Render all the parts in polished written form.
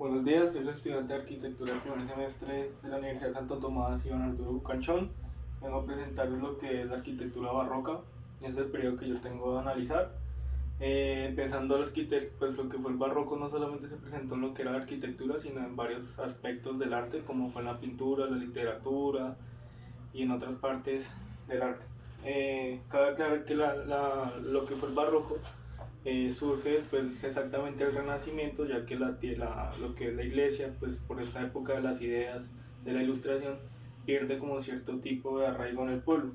Buenos días, soy el estudiante de arquitectura del primer semestre de la Universidad Santo Tomás Iván Arturo Bucanchón. Vengo a presentarles lo que es la arquitectura barroca, es el periodo que yo tengo de analizar. Empezando pues lo que fue el barroco no solamente se presentó en lo que era la arquitectura, sino en varios aspectos del arte, como fue en la pintura, la literatura y en otras partes del arte. Cabe aclarar que lo que fue el barroco surge después exactamente el Renacimiento, ya que lo que es la iglesia, pues por esta época de las ideas de la ilustración, pierde como cierto tipo de arraigo en el pueblo.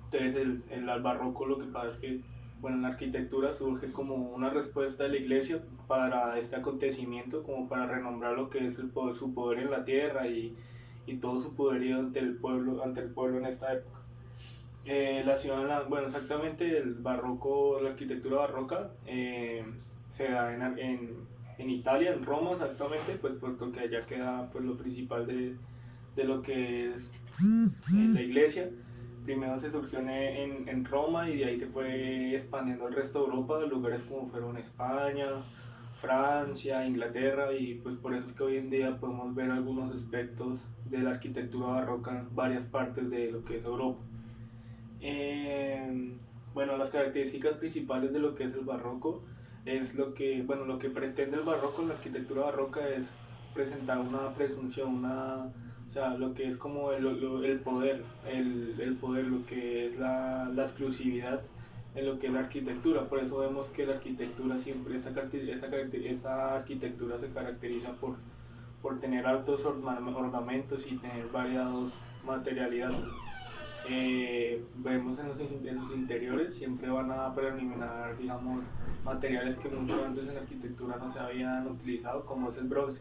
Entonces el barroco lo que pasa es que, bueno, en la arquitectura surge como una respuesta de la iglesia para este acontecimiento, como para renombrar lo que es su poder en la tierra y todo su poderío ante el pueblo en esta época. La ciudad, bueno, exactamente el barroco, la arquitectura barroca se da en Italia, en Roma exactamente, pues puesto que allá queda pues lo principal de lo que es la iglesia. Primero se surgió en Roma y de ahí se fue expandiendo al resto de Europa, lugares como fueron España, Francia, Inglaterra, y pues por eso es que hoy en día podemos ver algunos aspectos de la arquitectura barroca en varias partes de lo que es Europa. Eh, bueno, las características principales de lo que es el barroco es lo que pretende el barroco, la arquitectura barroca es presentar una presunción, o sea, lo que es como el poder, el poder, lo que es la exclusividad en lo que es la arquitectura. Por eso vemos que la arquitectura siempre, esta arquitectura se caracteriza por tener altos ornamentos y tener variados materialidades. Vemos en sus interiores siempre van a predominar, digamos, materiales que mucho antes en la arquitectura no se habían utilizado, como es el bronce.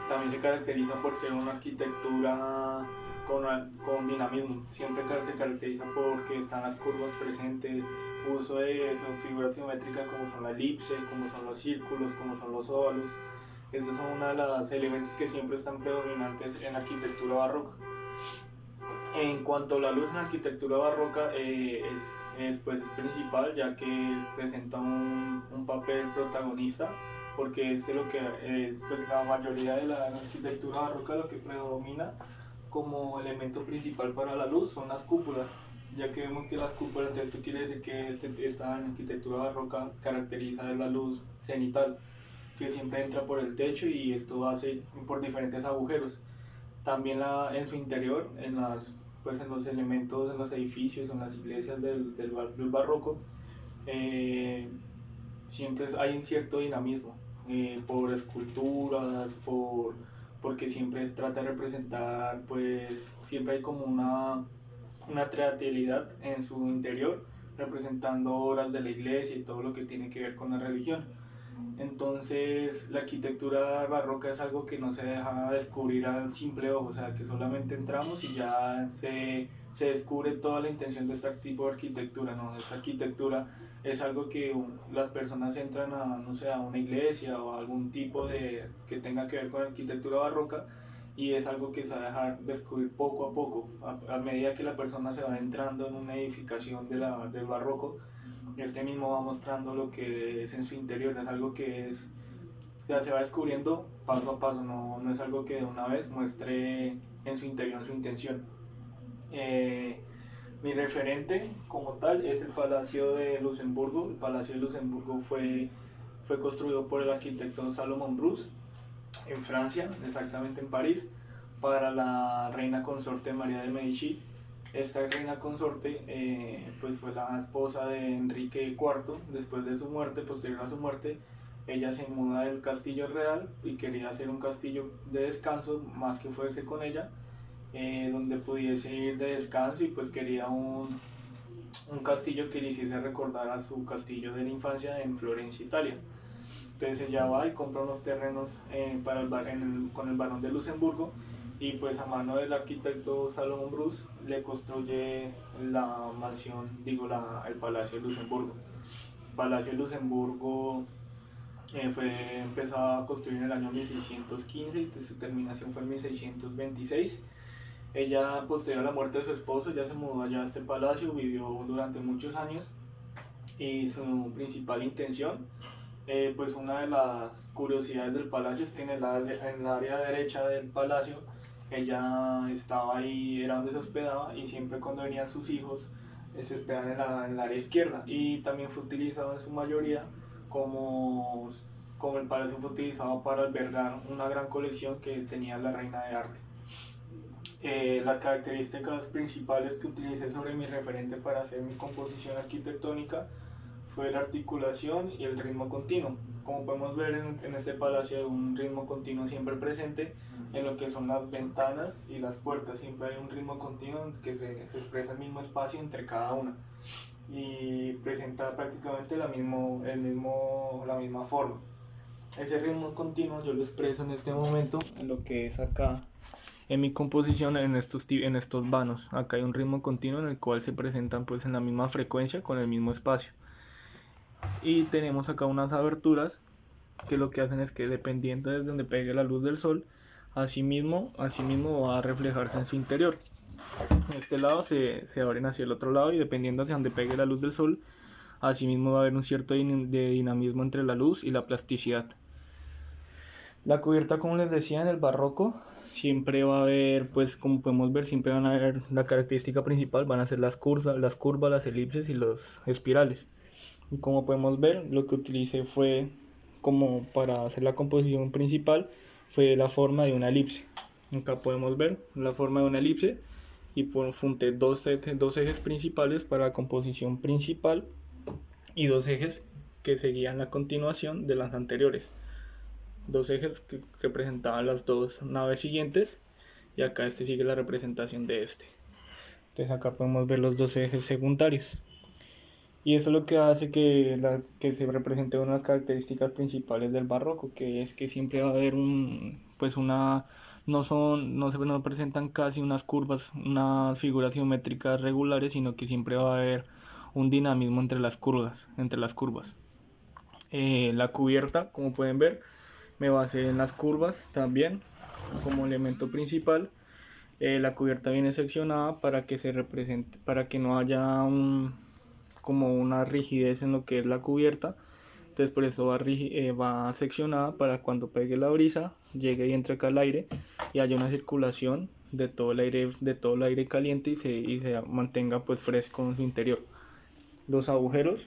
También se caracteriza por ser una arquitectura con dinamismo, siempre se caracteriza porque están las curvas presentes, uso de figuras geométricas como son la elipse, como son los círculos, como son los óvalos. Estos son uno de los elementos que siempre están predominantes en la arquitectura barroca. En cuanto a la luz en la arquitectura barroca, pues, es principal, ya que presenta un papel protagonista, porque lo que, pues la mayoría de la arquitectura barroca lo que predomina como elemento principal para la luz son las cúpulas, ya que vemos que las cúpulas, entonces esto quiere decir que esta arquitectura barroca caracteriza de la luz cenital, que siempre entra por el techo y esto hace por diferentes agujeros. También en su interior, pues en los elementos, en los edificios, en las iglesias del barroco, eh, siempre hay un cierto dinamismo, por esculturas, porque siempre trata de representar, pues siempre hay como una teatralidad en su interior, representando obras de la iglesia y todo lo que tiene que ver con la religión. Entonces, la arquitectura barroca es algo que no se deja descubrir al simple ojo, o sea, que solamente entramos y ya se descubre toda la intención de este tipo de arquitectura, ¿no? Esta arquitectura es algo que las personas entran a, no sé, a una iglesia o a algún tipo de que tenga que ver con arquitectura barroca, y es algo que se va a dejar descubrir poco a poco, a medida que la persona se va entrando en una edificación del barroco. Este mismo va mostrando lo que es en su interior, es algo que ya se va descubriendo paso a paso, no es algo que de una vez muestre en su interior su intención. Eh, Mi referente como tal es el Palacio de Luxemburgo. El Palacio de Luxemburgo fue construido por el arquitecto Salomon Bruce en Francia, exactamente en París, para la reina consorte María de Medici. Esta reina consorte pues fue la esposa de Enrique IV. Después de su muerte, posterior a su muerte, ella se muda del castillo real y quería hacer un castillo de descanso más que fuerse con ella, donde pudiese ir de descanso, y pues quería un castillo que le hiciese recordar a su castillo de la infancia en Florencia, Italia. Entonces ella va y compra unos terrenos con el barón de Luxemburgo, y pues a mano del arquitecto Salomon Bruce le construye la mansión, el Palacio de Luxemburgo. El Palacio de Luxemburgo fue empezado a construir en el año 1615 y su terminación fue en 1626. Ella, posterior a la muerte de su esposo, ya se mudó allá a este palacio, vivió durante muchos años, y su principal intención Pues una de las curiosidades del palacio es que en el área derecha del palacio ella estaba ahí, era donde se hospedaba, y siempre cuando venían sus hijos se hospedaban en el área izquierda, y también fue utilizado en su mayoría como, como el palacio fue utilizado para albergar una gran colección que tenía la reina de arte. Las características principales que utilicé sobre mi referente para hacer mi composición arquitectónica fue la articulación y el ritmo continuo. Como podemos ver en este palacio hay un ritmo continuo siempre presente en lo que son las ventanas y las puertas. Siempre hay un ritmo continuo en que se expresa el mismo espacio entre cada una y presenta prácticamente la misma forma. Ese ritmo continuo yo lo expreso en este momento en lo que es acá en mi composición, en estos vanos. Acá hay un ritmo continuo en el cual se presentan pues en la misma frecuencia con el mismo espacio. Y tenemos acá unas aberturas que lo que hacen es que dependiendo de donde pegue la luz del sol, asimismo va a reflejarse en su interior. En este lado se abren hacia el otro lado, y dependiendo hacia donde pegue la luz del sol, asimismo va a haber un cierto de dinamismo entre la luz y la plasticidad. La cubierta, como les decía, en el barroco siempre va a haber, pues como podemos ver, siempre van a haber, la característica principal van a ser las curvas, las elipses y los espirales. Y como podemos ver, lo que utilicé fue, como para hacer la composición principal, fue la forma de una elipse. Acá podemos ver la forma de una elipse, y junté dos ejes principales para la composición principal y dos ejes que seguían la continuación de las anteriores. Dos ejes que representaban las dos naves siguientes, y acá sigue la representación de este. Entonces acá podemos ver los dos ejes secundarios. Y eso es lo que hace que se represente una de las características principales del barroco, que es que siempre va a haber no presentan casi unas curvas, unas figuras geométricas regulares, sino que siempre va a haber un dinamismo entre las curvas. La cubierta, como pueden ver, me basé en las curvas también como elemento principal. La cubierta viene seccionada para que se represente, para que no haya como una rigidez en lo que es la cubierta. Entonces por eso va seccionada para cuando pegue la brisa, llegue y entre acá el aire y haya una circulación de todo el aire caliente, y se mantenga pues fresco en su interior. Los agujeros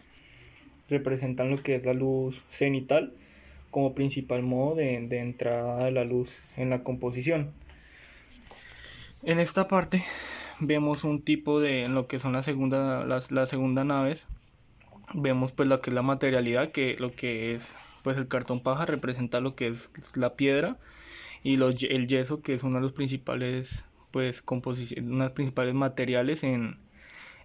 representan lo que es la luz cenital como principal modo de entrada de la luz en la composición. En esta parte vemos un tipo en lo que son la segunda naves, vemos pues lo que es la materialidad, que lo que es pues el cartón paja representa lo que es la piedra, y el yeso, que es uno de los principales pues unos principales materiales en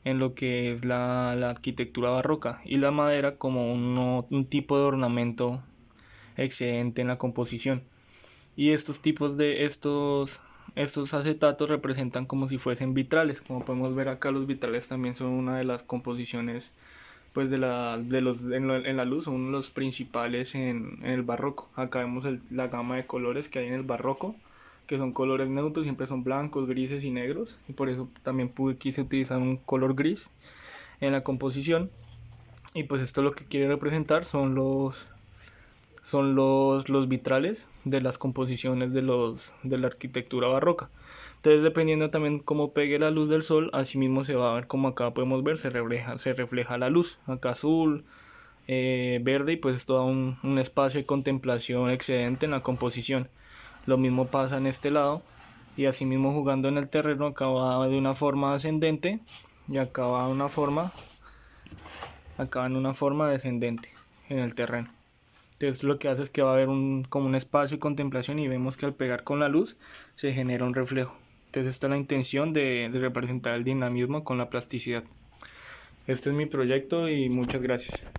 lo que es la arquitectura barroca, y la madera como un tipo de ornamento excedente en la composición. Y estos acetatos representan como si fuesen vitrales. Como podemos ver acá, los vitrales también son una de las composiciones pues en la luz, son uno de los principales en el barroco. Acá vemos la gama de colores que hay en el barroco, que son colores neutros, siempre son blancos, grises y negros, y por eso también quise utilizar un color gris en la composición. Y pues esto lo que quiere representar son los vitrales de las composiciones de la arquitectura barroca. Entonces, dependiendo también cómo pegue la luz del sol, así mismo se va a ver, como acá podemos ver, se refleja la luz, acá azul, verde, y pues es todo un espacio de contemplación excedente en la composición. Lo mismo pasa en este lado, y así mismo jugando en el terreno, acá va de una forma ascendente y acá va en una forma descendente en el terreno. Entonces lo que hace es que va a haber como un espacio de contemplación, y vemos que al pegar con la luz se genera un reflejo. Entonces esta es la intención de representar el dinamismo con la plasticidad. Este es mi proyecto y muchas gracias.